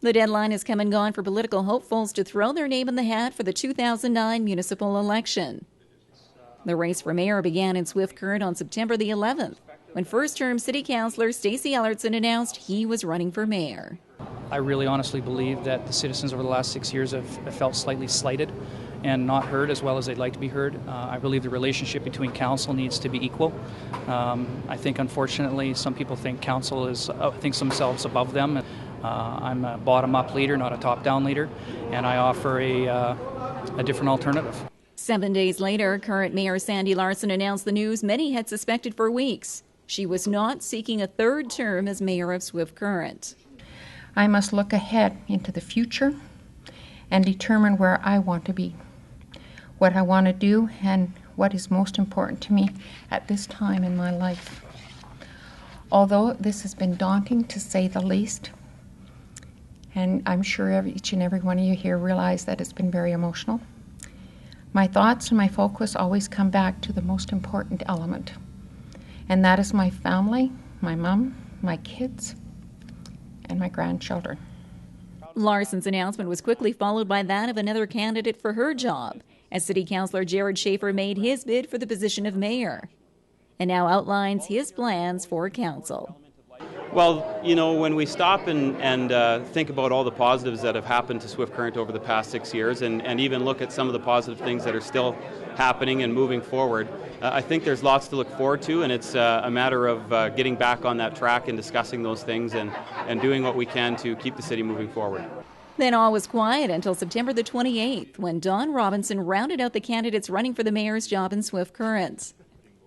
The deadline has come and gone for political hopefuls to throw their name in the hat for the 2009 municipal election. The race for mayor began in Swift Current on September the 11th, when first-term city councillor Stacey Ellertson announced he was running for mayor. I really honestly believe that the citizens over the last 6 years have felt slightly slighted and not heard as well as they'd like to be heard. I believe the relationship between council needs to be equal. I think, unfortunately, some people think council thinks themselves above them. I'm a bottom-up leader, not a top-down leader, and I offer a different alternative. 7 days later, current Mayor Sandy Larson announced the news many had suspected for weeks. She was not seeking a third term as mayor of Swift Current. I must look ahead into the future and determine where I want to be, what I want to do, and what is most important to me at this time in my life. Although this has been daunting to say the least, and I'm sure each and every one of you here realize that it's been very emotional, my thoughts and my focus always come back to the most important element, and that is my family, my mom, my kids, and my grandchildren. Larson's announcement was quickly followed by that of another candidate for her job, as City Councillor Jared Schaefer made his bid for the position of mayor, and now outlines his plans for council. Well, you know, when we stop and think about all the positives that have happened to Swift Current over the past 6 years and even look at some of the positive things that are still happening and moving forward, I think there's lots to look forward to, and it's a matter of getting back on that track and discussing those things and doing what we can to keep the city moving forward. Then all was quiet until September the 28th, when Don Robinson rounded out the candidates running for the mayor's job in Swift Current.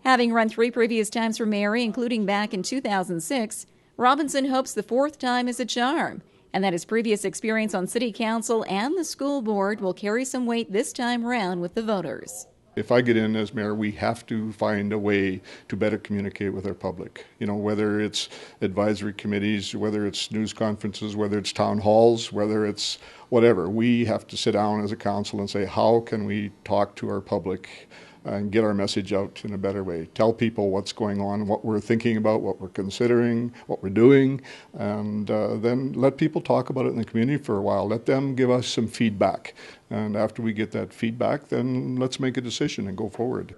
Having run 3 previous times for mayor, including back in 2006, Robinson hopes the 4th time is a charm, and that his previous experience on city council and the school board will carry some weight this time round with the voters. If I get in as mayor, we have to find a way to better communicate with our public. You know, whether it's advisory committees, whether it's news conferences, whether it's town halls, whether it's whatever. We have to sit down as a council and say, how can we talk to our public and get our message out in a better way? Tell people what's going on, what we're thinking about, what we're considering, what we're doing, and then let people talk about it in the community for a while. Let them give us some feedback. And after we get that feedback, then let's make a decision and go forward.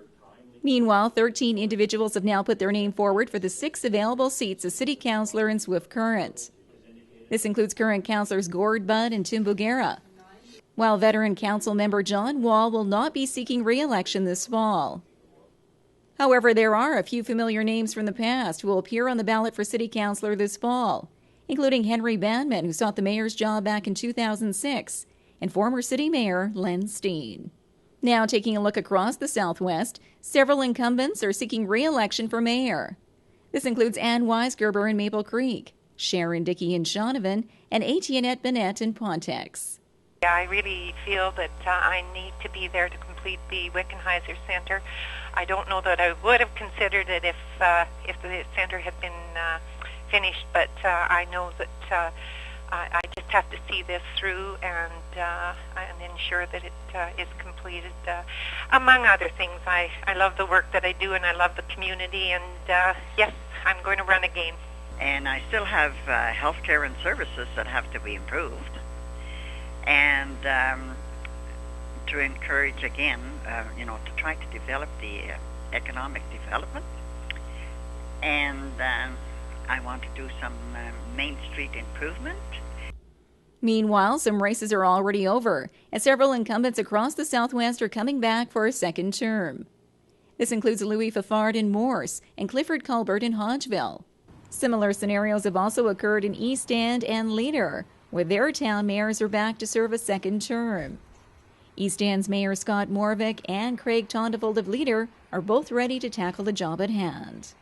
Meanwhile, 13 individuals have now put their name forward for the 6 available seats as city councillor in Swift Current. This includes current councillors Gord Budd and Tim Bugera, while veteran council member John Wall will not be seeking re-election this fall. However, there are a few familiar names from the past who will appear on the ballot for city councillor this fall, including Henry Banman, who sought the mayor's job back in 2006, and former city mayor Len Steen. Now taking a look across the Southwest, several incumbents are seeking re-election for mayor. This includes Ann Weisgerber in Maple Creek, Sharon Dickey in Shaunavon, and Etiennette Bennett in Pontex. I really feel that I need to be there to complete the Wickenheiser Center. I don't know that I would have considered it if the center had been finished, but I know that I just have to see this through and ensure that it is completed. Among other things, I love the work that I do, and I love the community, and yes, I'm going to run again. And I still have health care and services that have to be improved. And to encourage again, to try to develop the economic development. And I want to do some Main Street improvement. Meanwhile, some races are already over, as several incumbents across the Southwest are coming back for a second term. This includes Louis Fafard in Morse and Clifford Culbert in Hodgeville. Similar scenarios have also occurred in East End and Leader, where their town mayors are back to serve a second term. East End's Mayor Scott Morvick and Craig Tondevold of Leader are both ready to tackle the job at hand.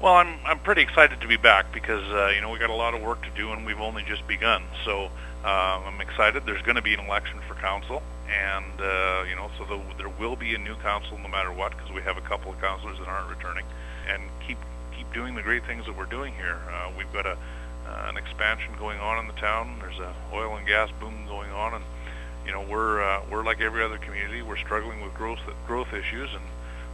Well, I'm pretty excited to be back because we got a lot of work to do and we've only just begun. So I'm excited. There's going to be an election for council, and so there will be a new council no matter what, because we have a couple of councillors that aren't returning, and keep doing the great things that we're doing here. We've got an expansion going on in the town. There's a oil and gas boom going on, and we're like every other community. We're struggling with growth issues, and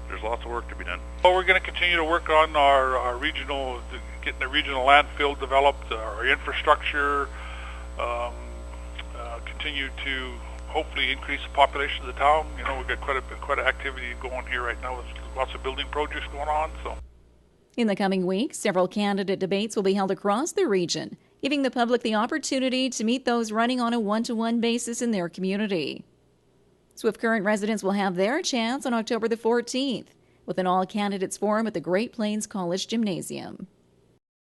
there's lots of work to be done. Well, we're going to continue to work on our regional, getting the regional landfill developed, our infrastructure, continue to hopefully increase the population of the town. You know, we've got quite an activity going here right now with lots of building projects going on. So, in the coming weeks, several candidate debates will be held across the region, giving the public the opportunity to meet those running on a one-to-one basis in their community. Swift Current residents will have their chance on October the 14th with an all-candidates forum at the Great Plains College Gymnasium.